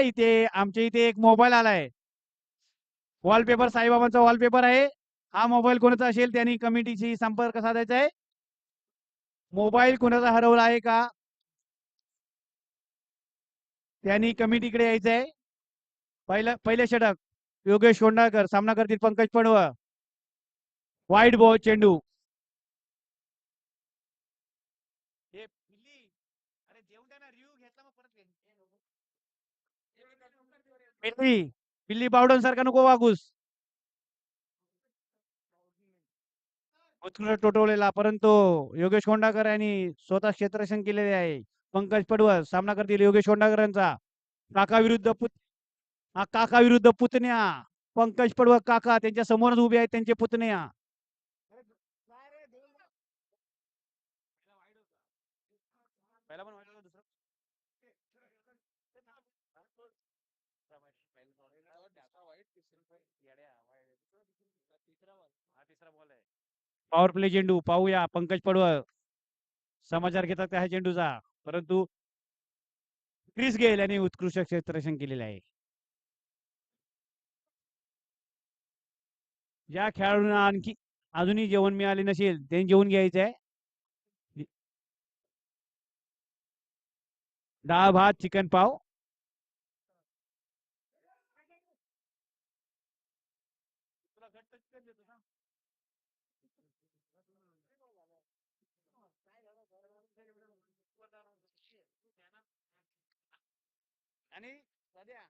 इथे आमच्या इथे एक मोबाईल आलाय. वॉलपेपर साईबाबांचा वॉलपेपर आहे. हा मोबाईल कोणाचा असेल त्यांनी कमिटीशी संपर्क साधायचा आहे. मोबाईल कोणाचा हरवला आहे का त्यांनी कमिटीकडे यायचं आहे. पहिले षटक योगेश कोंडाळकर, सामना करतील पंकज पडवळ. वाईट बॉल चेंडू. हे पिल्ली, अरे जेवून द्या ना, रिव्ह्यू घेतला मग परत पिल्ली पिल्ली बावडन सारखा नको वागूस. उत्कृष्ट टोटवलेला, परंतु योगेश कोंडाकर यांनी स्वतः क्षेत्ररक्षण केलेले आहे. पंकज पडवळ सामना करतील योगेश कोंडाकरांचा. काका विरुद्ध काका विरुद्ध पुतण्या. पंकज पडवळ काका त्यांच्या समोरच उभे आहेत त्यांचे पुतण्या. पहिला पण व्हायला दुसरा तिसरा बॉल आहे. पॉवर प्ले चेंडू पाहूया. पंकज पडवळ समाचार घेतात त्या चेंडूचा, परंतु क्रिस गेल यांनी उत्कृष्ट क्षेत्ररक्षण केलेले आहे. ज्या खेळाडूंना आणखी अजूनही जेवण मिळाले नसेल त्यांनी जेवून घ्यायचं आहे. डाळ भात चिकन पाव. आणि सध्या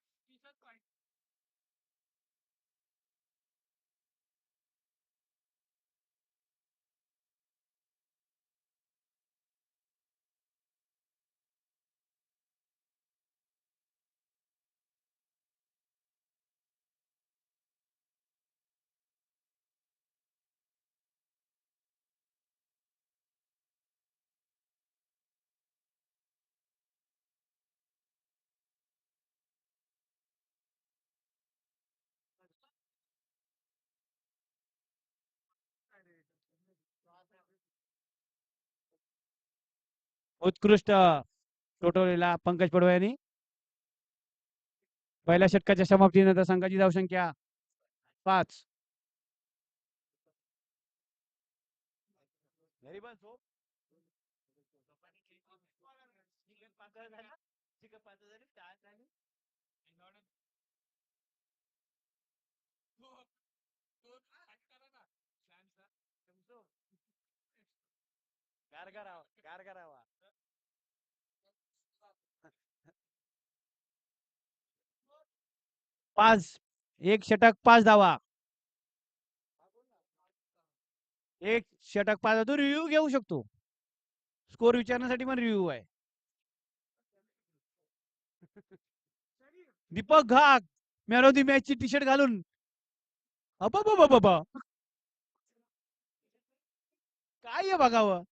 उत्कृष्ट टोटवलेला पंकज पडवळ यांनी. पहिल्या षटकाच्या समाप्तीनंतर संघाची धावसंख्या 5. गार करावा. 5. एक षटक 5 धावा. एक षटक 5. तू रिव्ह्यू घेऊ शकतो. स्कोर विचारण्यासाठी पण रिव्ह्यू आहे. Deepak Ghag man of the match ची टी शर्ट घालून. बाबा काय आहे बघावं.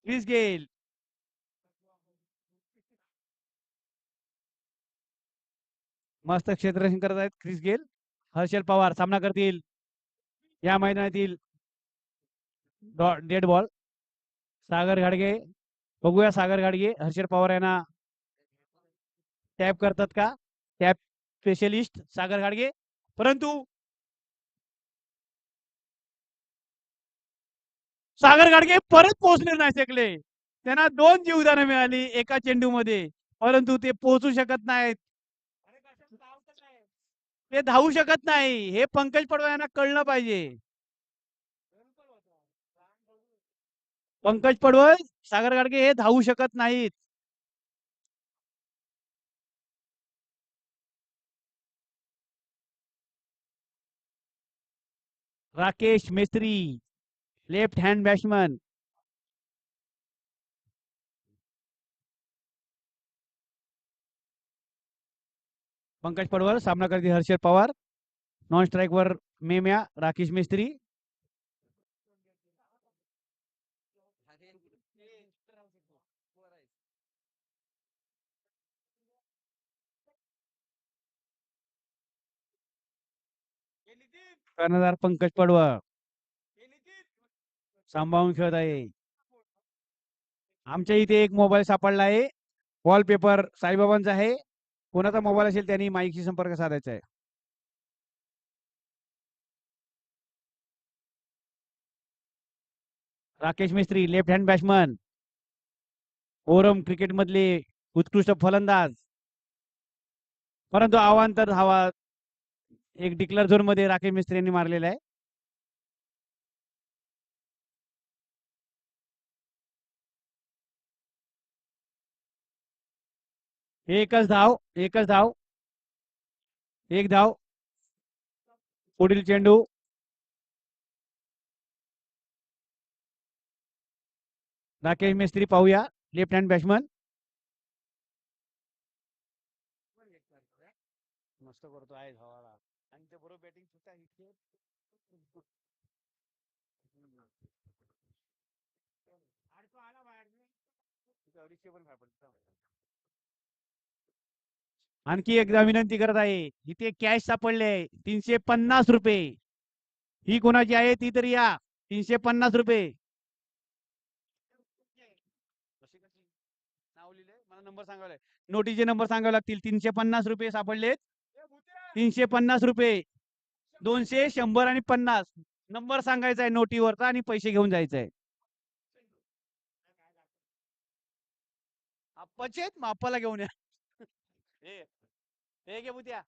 क्रिस गेल मस्त क्षेत्ररक्षण करत आहेत. Chris Gayle. हर्षल पवार सामना करतील या मैदानातील डेड बॉल. सागर घाडगे बघूया. सागर घाडगे हर्षल पवार यांना टॅप करतात का. टॅप स्पेशलिस्ट सागर घाडगे, परंतु सागर घाडगे परत पोहोचले नाही शकले. त्यांना 2 जीवदानं मिळाली एका चेंडूमध्ये, परंतु ते पोहोचू शकत नाहीत. ते धावू शकत नाही. हे पंकज पडवळ यांना कळलं पाहिजे. पंकज पडवळ सागर गाडगे हे धावू शकत नाहीत. Rakesh Mestri left hand batsman. Pankaj Padwal सामना करते हर्षद पवार. नॉन स्ट्राईक वर मेम्या राकेश मिस्त्री. कर्णधार पंकज पडवळ सांभाळून खेळत आहे. आमच्या इथे एक मोबाईल सापडला आहे. वॉलपेपर साईबाबांचा आहे. कोणाचा मोबाईल असेल त्यांनी माईकशी संपर्क साधायचा आहे. राकेश मिस्त्री लेफ्ट हँड बॅट्समन, ओरम क्रिकेट मधले उत्कृष्ट फलंदाज, परंतु अवांतर धावा एक डिक्लेअर झोन मध्ये राकेश मिस्त्री यांनी मारलेला आहे. एकच धाव, एकच धाव, एक धाव. पुढील चेंडू राकेश मिस्त्री पाहूया, लेफ्ट हँड बॅट्समन. मस्त करतो आहे धावाला आणि ते बरोबर बॅटिंग सुद्धा इथे आणखी एकदा विनंती करत आहे, इथे कॅश सापडले 350 रुपये. ही कोणाची आहे ती तरी या. 350 रुपये. नाव लिहिले, मला नंबर सांगावे, नोटीचे नंबर सांगावे लागतील. 350 रुपये सापडलेत. 350 रुपये, 200, 100 आणि 50 नंबर सांगायचा आहे नोटीवरचा आणि पैसे घेऊन जायचं आहे. आप्पाचे मग आप्पाला घेऊन या. हे घे बुत्या.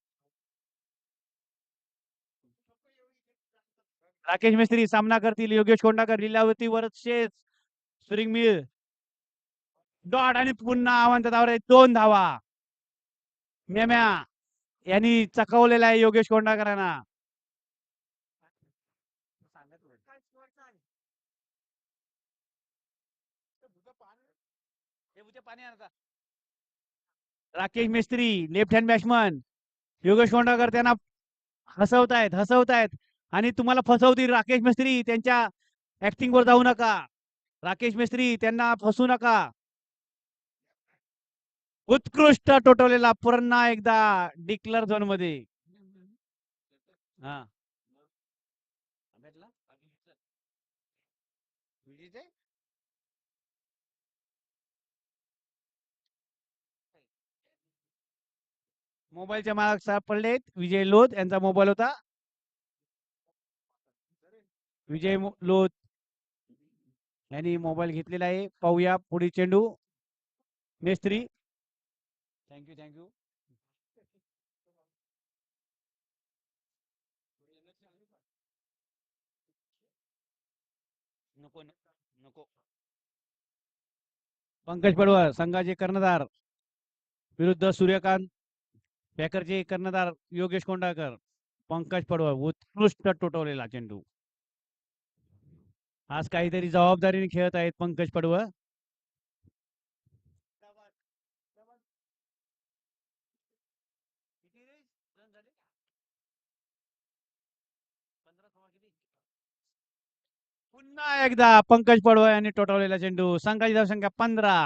राकेश मिस्त्री सामना करतील Yogesh Kondakar, Lilavati versus spring mill. Dot आणि पुन्हा अवांतर धावा, 2 धावा. मेम्या यांनी चकवलेला आहे योगेश कोंडाकरांना. राकेश मिस्त्री लेफ्ट हँड बॅट्समन, योगेश कोंडाकर त्यांना हसवतायत आणि तुम्हाला फसवतील. राकेश मिस्त्री त्यांच्या ऍक्टिंग वर जाऊ नका. राकेश मिस्त्री त्यांना फसू नका. उत्कृष्ट टोटवलेला पुन्हा एकदा डिक्लेअर झोन मध्ये. हा मोबाईलच्या मालक सापडलेत. विजय लोध यांचा मोबाईल होता. विजय लोध यांनी मोबाईल घेतलेला आहे. पाहूया पुढील चेंडू. Mestri thank you thank you. नको नको. पंकज पडवळ संघाचे कर्णधार विरुद्ध सूर्यकांत पॅकरचे कर्णधार योगेश कोंडाकर. पंकज पडवळ उत्कृष्ट टोटवलेला चेंडू. आज काहीतरी जबाबदारीने खेळत आहेत पंकज पडवळ. पुन्हा एकदा पंकज पडवळ यांनी टोटवलेला चेंडू. संघाची धावसंख्या 15.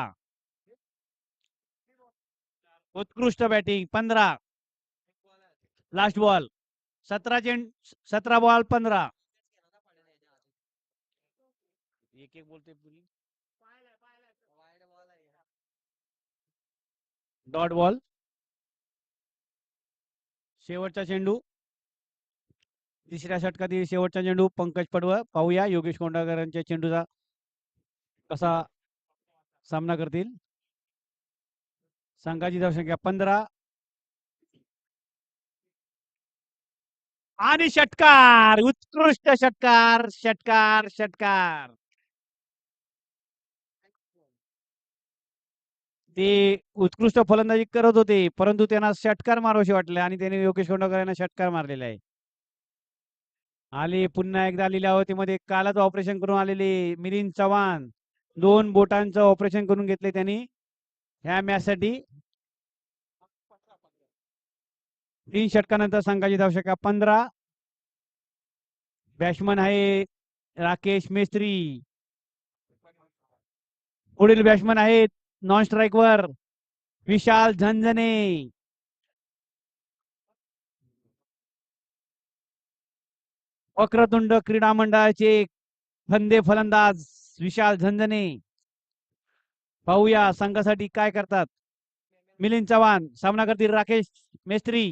उत्कृष्ट बॅटिंग. 15 last ball. 17 बॉल 15. एक एक बोलते डॉट बॉल. शेवटचा चेंडू, तिसऱ्या षटकातील शेवटचा चेंडू. पंकज पडवळ. पाहूया योगेश कोंडाकर यांच्या चेंडूचा कसा सामना करतील. संघाची धावसंख्या 15 आणि षटकार. उत्कृष्ट षटकार षटकार षटकार. ते उत्कृष्ट फलंदाजी करत होते परंतु त्यांना षटकार मारावेसे वाटले आणि त्याने योगेश कोंडाकर यांना षटकार मारलेला आहे. आले पुन्हा एकदा लीलावतीमध्ये कालच ऑपरेशन करून आलेले मिलिंद चव्हाण 2 बोटांचं ऑपरेशन करून घेतले त्यांनी ह्या मॅच साठी. 3 षटकानंतर संघाची धावसंख्या 15. बॅट्समन आहे राकेश मेस्त्री. पुढील बॅट्समन आहेत नॉन स्ट्राईक वर विशाल झंझने. वक्रतुंड क्रीडा मंडळाचे फंदे फलंदाज विशाल झंझने. पाहूया संघासाठी काय करतात. मिलिंद चव्हाण सामना करतील राकेश मेस्त्री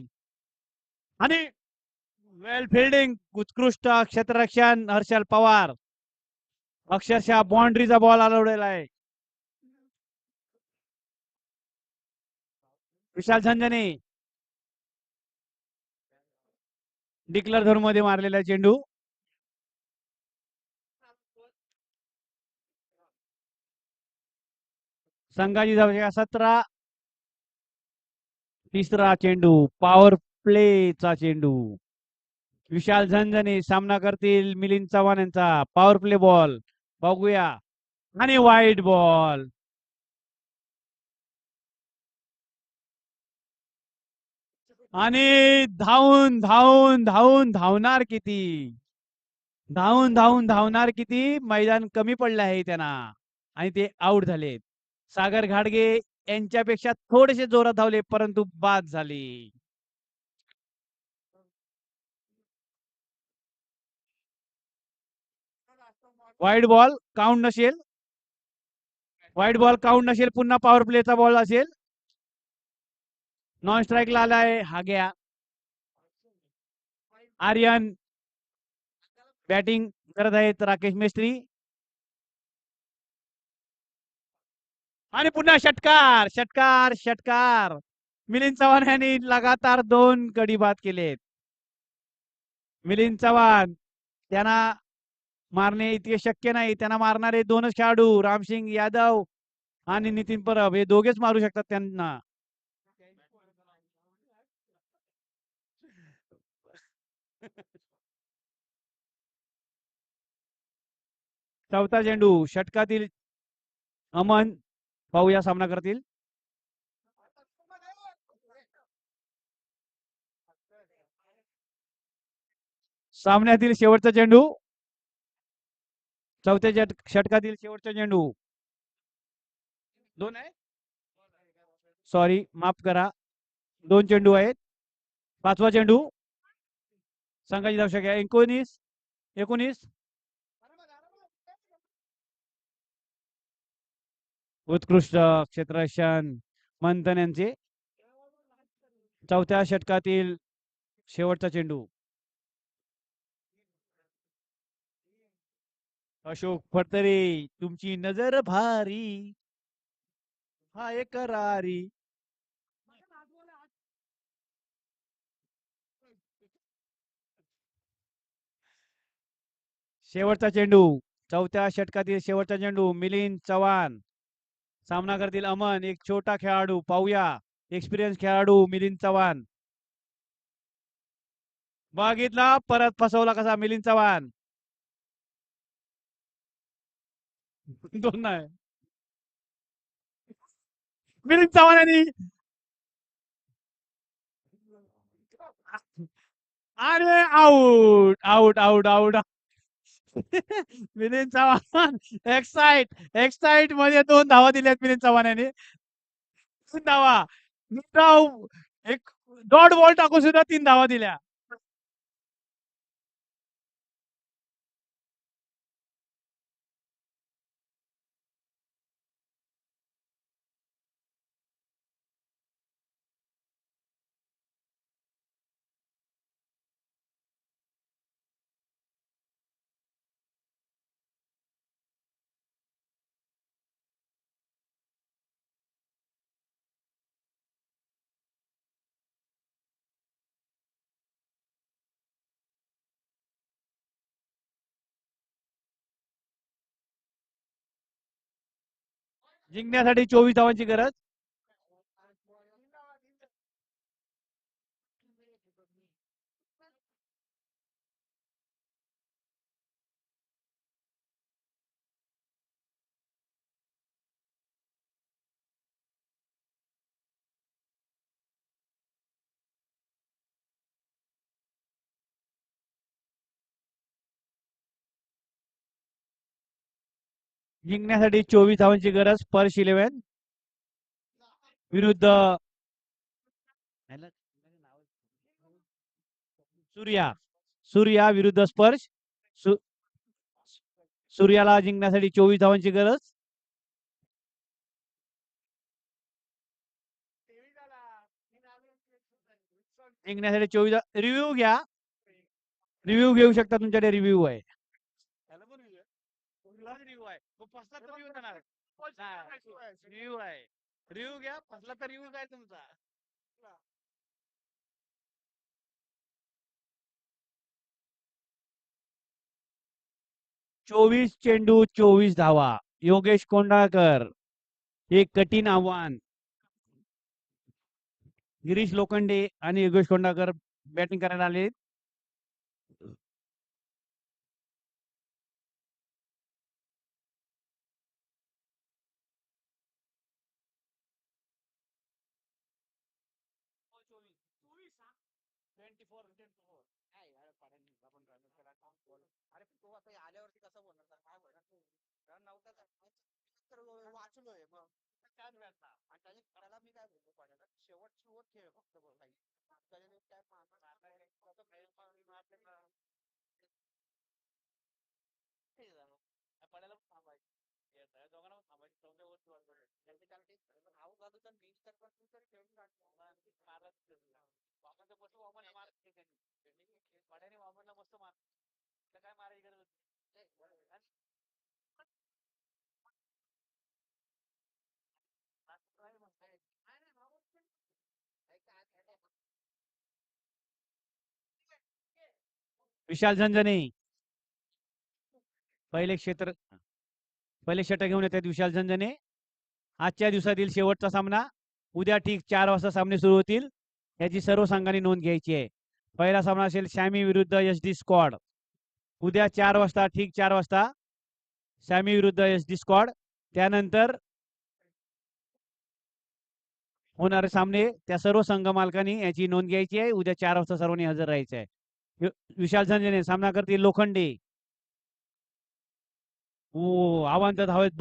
आणि वेल फिल्डिंग उत्कृष्ट क्षेत्ररक्षण हर्षल पवार अक्षरशः बाउंड्रीचा बॉल आलवलेला आहे. विशाल झंझने डिक्लर झोन मध्ये मारलेला चेंडू संघाची धावसंख्या 17. तिसरा चेंडू पॉवर प्लेचा चेंडू विशाल झंझने सामना करतील मिलिंद चव्हाण यांचा पॉवर प्ले बॉल बघूया आणि वाईट बॉल आणि धावून धावून धावून धावणार किती धावून धावून धावणार किती मैदान कमी पडलं आहे त्यांना आणि ते आउट झालेत. सागर घाडगे यांच्यापेक्षा थोडेसे जोरात धावले परंतु बाद झाले. वाईट बॉल काउंट नसेल वाईट बॉल काउंट नसेल पुन्हा पॉवर प्लेचा बॉल असेल. नॉन स्ट्राईकला आलाय हा घ्या. आर्यन बॅटिंग करत आहेत राकेश मेस्त्री आणि पुन्हा षटकार षटकार षटकार मिलिंद चव्हाण यांनी लगातार 2 गडी बाद केलेत. मिलिंद चव्हाण त्यांना मारणे इतके शक्य नाही. त्यांना मारणारे 2च खेळाडू रामसिंग यादव आणि नितीन परब हे दोघेच मारू शकतात त्यांना. चौथा चेंडू षटकातील अमन पाहूया सामना करतील. सामन्यातील शेवटचा चेंडू चौथ्या षटकातील शेवटचा चेंडू 2 आहे सॉरी माफ करा 2 चेंडू आहेत. 5वा चेंडू संघाची धावसंख्या 19 उत्कृष्ट क्षेत्ररक्षण मंथन यांचे चौथ्या षटकातील शेवटचा चेंडू अशोक फडतरे तुमची नजर भारी हा एक करारी शेवटचा चेंडू चौथ्या षटकातील शेवटचा चेंडू मिलिंद चव्हाण सामना करतील अमन एक छोटा खेळाडू पाहूया एक्सपिरियन्स खेळाडू मिलिंद चव्हाण बघितला परत फसवला कसा मिलिंद चव्हाण 2 नाही मिलिंद चव्हाण यांनी अरे out out out out Milind Chavan excite मध्ये 2 धावा दिल्यात मिलिंद चव्हाण यांनी 3 धावा एक डॉट बॉल टाकून सुद्धा 3 धावा दिल्या. जिंकण्यासाठी 24 धावांची गरज जिंकण्यासाठी 24 धावांची गरज स्पर्श 11 विरुद्ध सूर्या विरुद्ध स्पर्श सूर्याला जिंकण्यासाठी 24 धावांची गरज जिंकण्यासाठी 24 रिव्ह्यू घ्या. रिव्ह्यू घेऊ शकता, तुमच्याकडे रिव्ह्यू आहे. रिव्ह्यू आहे. रिव्ह्यू आहे. रिव्ह्यू घ्या, फसला तर रिव्ह्यू काय तुमचा. 24 चेंडू 24 धावा. योगेश कोंडाळकर, एक कठीण आव्हान. गिरीश लोखंडे आणि योगेश कोंडाळकर बॅटिंग करायला आले. अरे तो आता आल्यावरती कसं बोलणार काय बोलणार रन नव्हता तर वाचलोय मग आणि त्याला मी काय बोलतो पडायला शेवट शेवट खेळ फक्त बोल काही त्याच्याने काय पडायला थांबायचं दोघांना थांबायचं चौथ्या वरती आऊ बाजू तर मीच तर पण तू तरी खेळून मारत वामनचं मस्त वामन मार पड्याने वामनला मस्त मार काय मारायची गरज होती. विशाल झंझने पहिले षटक घेऊन येतात विशाल झंझने. आजच्या दिवसातील शेवटचा सामना. उद्या ठीक 4 वाजता सामने सुरू होतील. याची सर्व संघांनी नोंद घ्यायची आहे. पहिला सामना असेल शॅमी विरुद्ध SD स्क्वॉड. उद्या 4 वाजता, ठीक 4 वाजता शॅमी विरुद्ध SD स्क्वॉड. त्यानंतर होणारे सामने त्या सर्व संघ मालकांनी याची नोंद घ्यायची आहे. उद्या 4 वाजता सर्वांनी हजर राहायचं आहे. विशाल झंझने सामना करतील लोखंडे. हो, आव्हान तर धावेत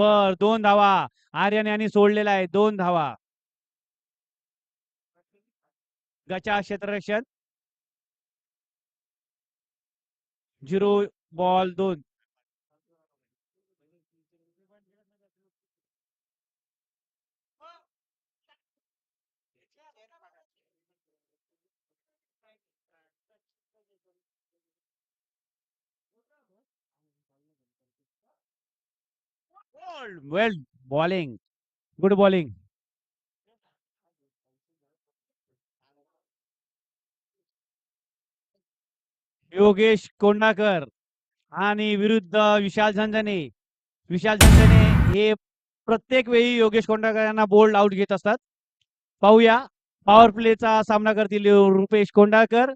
2 धावा. आर्यन यांनी सोडलेला आहे 2 धावा. गचा क्षेत्ररक्षण 0 बॉल 2. वेल बॉलिंग, गुड बॉलिंग. योगेश कोंडाकर आणि विरुद्ध विशाल झंझने. विशाल झंझने हे प्रत्येक वेळी योगेश कोंडाकर यांना बोल्ड आउट घेत असतात. पाहूया पॉवर प्लेचा सामना करतील रुपेश कोंडाकर.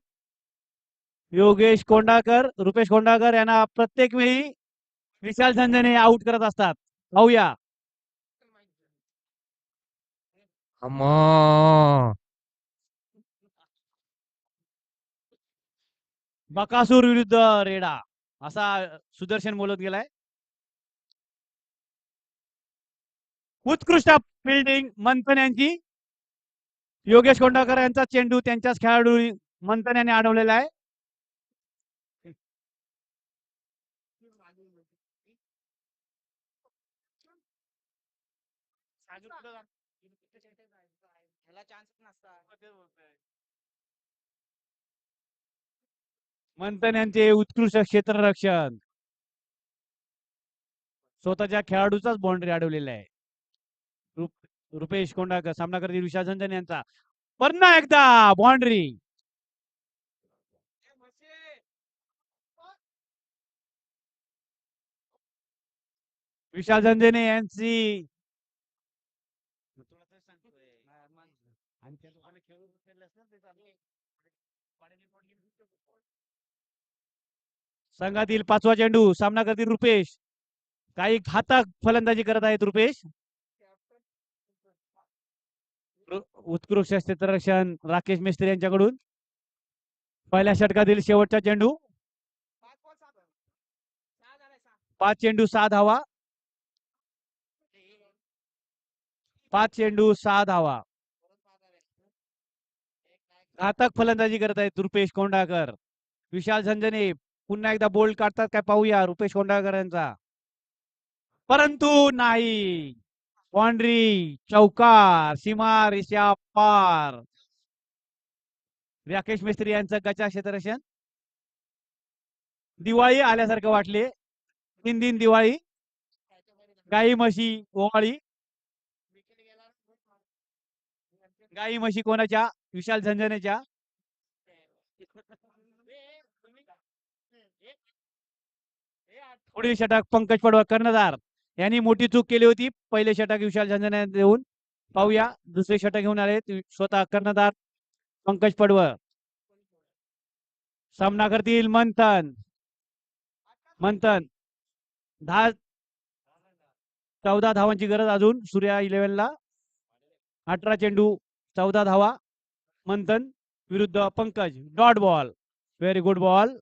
योगेश कोंडाकर, रुपेश कोंडाकर यांना प्रत्येक वेळी विशाल झंझने आउट करत असतात. पाहूया. बकासूर विरुद्ध रेडा असा सुदर्शन बोलत गेलाय. उत्कृष्ट फिल्डिंग मंथन यांची. योगेश कोंडाकर यांचा चेंडू त्यांच्याच खेळाडू मंथन यांनी अडवलेला आहे. मंथन यांचे उत्कृष्ट क्षेत्ररक्षण. स्वतःच्या खेळाडूचाच बाउंड्री अडवलेला आहे. रुपेश कोंडाकर सामना करतील विशाल झंझने यांचा. पुन्हा एकदा बाउंड्री. विशाल झंझने यांची संघातील 5वा चेंडू. सामना करतील रुपेश. काही घातक फलंदाजी करत आहेत रुपेश. उत्कृष्ट क्षेत्ररक्षण राकेश मिस्त्री यांच्याकडून. पहिल्या षटकातील शेवटचा चेंडू. 5 चेंडू 6 धावा. 5 चेंडू 6 धावा. घातक फलंदाजी करत आहेत रुपेश कोंडाकर. विशाल झंझने पुन्हा एकदा बोल्ड काढतात काय पाहूया रुपेश कोंडाकर यांचा. परंतु नाही. बाउंड्री, चौकार, सीमा रेषा पार. राकेश मिस्त्री यांचं गचा क्षेत्ररक्षण. दिवाळी आल्यासारखं वाटले. 3 दिन दिवाळी. गाई म्हशी ओवाळी. गाई म्हशी कोणाच्या? विशाल झंझनेच्या. पुढील षटक पंकज पडवळ कर्णधार यांनी मोठी चूक केली होती. पहिले षटक विशाल झंझने देऊन पाहूया. दुसरे षटक घेऊन आले स्वतः कर्णधार पंकज पडवळ. सामना करतील मंथन. मंथन 14 धावांची गरज अजून सूर्या 11ला. 18 चेंडू 14 धावा. मंथन विरुद्ध Pankaj. Dot ball. Very good ball.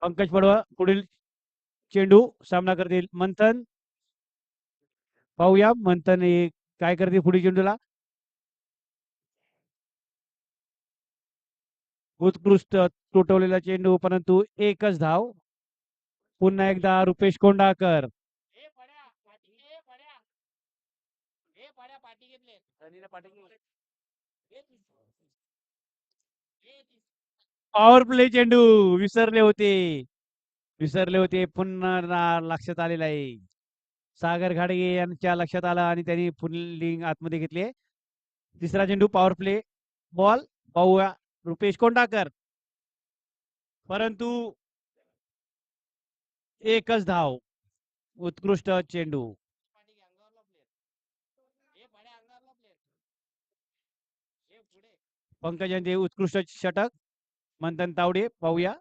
Pankaj पडवळ पुढील चेंडू सामना करतील मंथन. पाहूया मंथन काय करते पुढील चेंडूला. उत्कृष्ट तुटवलेला चेंडू परंतु एकच धाव. पुन्हा एकदा रुपेश कोंडाकर. पॉवर प्ले चेंडू विसरले होते. पुन्हा लक्षात आलेलं आहे. सागर घाडगे यांच्या लक्षात आलं आणि त्यांनी फिल्डिंग आतमध्ये घेतले. तिसरा चेंडू पॉवर प्ले बॉल. पाहूया रुपेश कोंडाकर. परंतु एकच धाव. उत्कृष्ट चेंडू. पंकज यांचे उत्कृष्ट षटक. मंथन तावडे. पाहूया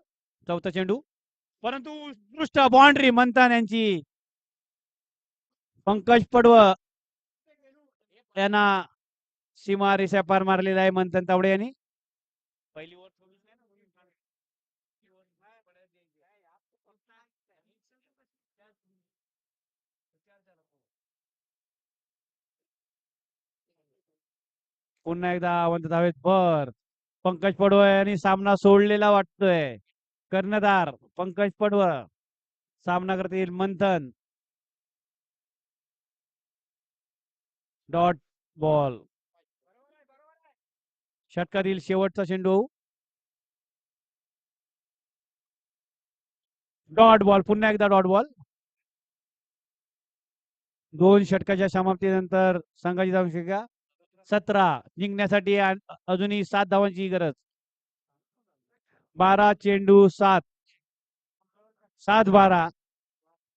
चौथा चेंडू. परंतु उत्कृष्ट बाउंड्री मंथन यांची. पंकज पडवळ यांना सीमा रेषा पार मारलेला आहे मंथन तावडे यांनी. पहिली ओव्हर पुन्हा एकदा अवंत धावेत भर. पंकज पडवळ यांनी सामना सोडलेला वाटतोय. कर्णधार पंकज पडवळ. सामना करतील मंथन. Dot ball. षटकातील शेवटचा चेंडू. Dot ball. पुन्हा एकदा डॉट बॉल. 2 षटकाच्या समाप्तीनंतर संघाची धावसंख्या 17. जिंकण्यासाठी अजूनही 7 धावांची गरज. 12 चेंडू 7. 7-12.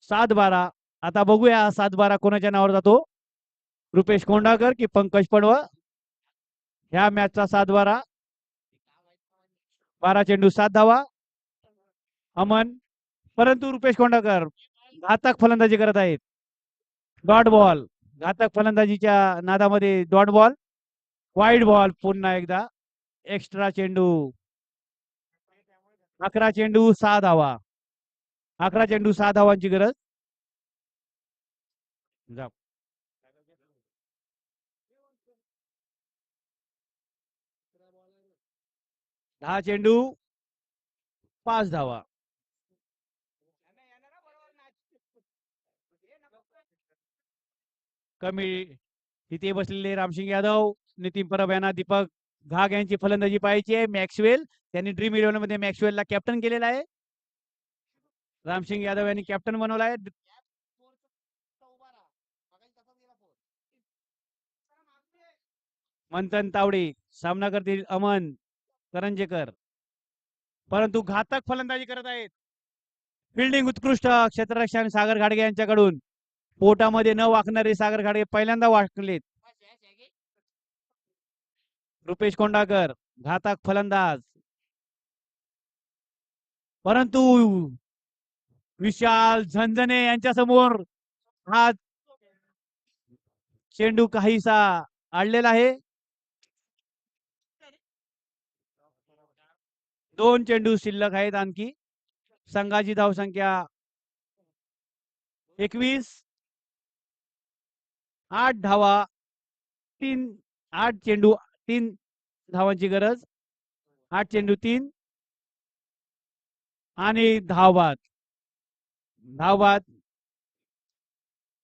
7-12. आता बघूया 7-12 कोणाच्या नावावर जातो. रुपेश कोंडाकर की पंकज पडवळ. ह्या मॅचचा 7-12. 12 चेंडू 7 धावा. अमन. परंतु रुपेश कोंडाकर घातक फलंदाजी करत आहेत. Dot ball. घातक फलंदाजीच्या नादामध्ये डॉट बॉल. Wide ball. पुन्हा एकदा एक्स्ट्रा चेंडू. 11 चेंडू 6 धावा. 11 चेंडू 6 धावांची गरज. 10 चेंडू 5 धावा. कमी तिथे बसलेले रामसिंग यादव, नितीन परब यांना दीपक घाग यांची फलंदाजी पाहायची आहे. मॅक्सवेल त्यांनी ड्रीम 11 मध्ये मॅक्सवेलला कॅप्टन केलेला आहे. रामसिंग यादव यांनी कॅप्टन बनवला आहे. मंथन तावडे सामना करतील अमन करंजेकर. परंतु घातक फलंदाजी करत आहेत. फिल्डिंग उत्कृष्ट क्षेत्ररक्षण सागर घाडगे यांच्याकडून. पोटामध्ये न वाकणारे सागर घाडगे पहिल्यांदा वाकलेत. रुपेश कोंडाकर घातक फलंदाज. परंतु विशाल झंझने यांच्या समोर हा चेंडू काहीसा अडलेला आहे. 2 चेंडू शिल्लक आहेत आणखी. संघाची धावसंख्या 21. 8 धावा. 8 चेंडू 3 धावांची गरज. 8 चेंडू 3 आणि धावबाद.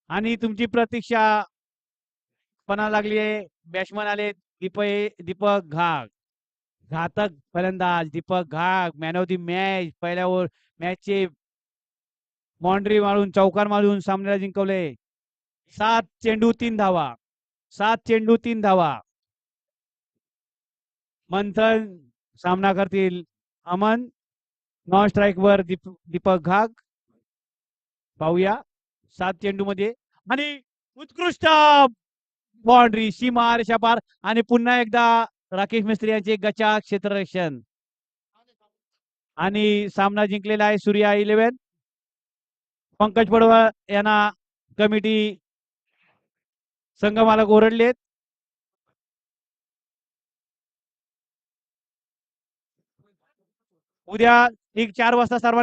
आणि तुमची प्रतीक्षा पणा लागली आहे. बॅट्समन आले दीपक घाग, घातक फलंदाज Deepak Ghag, man of the match. पहिल्या ओव्हर मॅचचे बाउंड्री मारून चौकार मारून सामन्याला जिंकवले. 7 चेंडू 3 धावा, 7 चेंडू 3 धावा. मंथन सामना करतील अमन. नॉन स्ट्राईक वर दीपक घाग. पाहूया 7 चेंडू मध्ये आणि उत्कृष्ट बाउंड्री सीमा रेषा पार. आणि पुन्हा एकदा राकेश मिस्त्री यांचे गचा क्षेत्ररक्षण. आणि सामना जिंकलेला आहे सूर्या 11. पंकज पडवळ यांना कमिटी संघमालक ओरडलेत. उद्या ठीक 4 वाजता सर्वांनी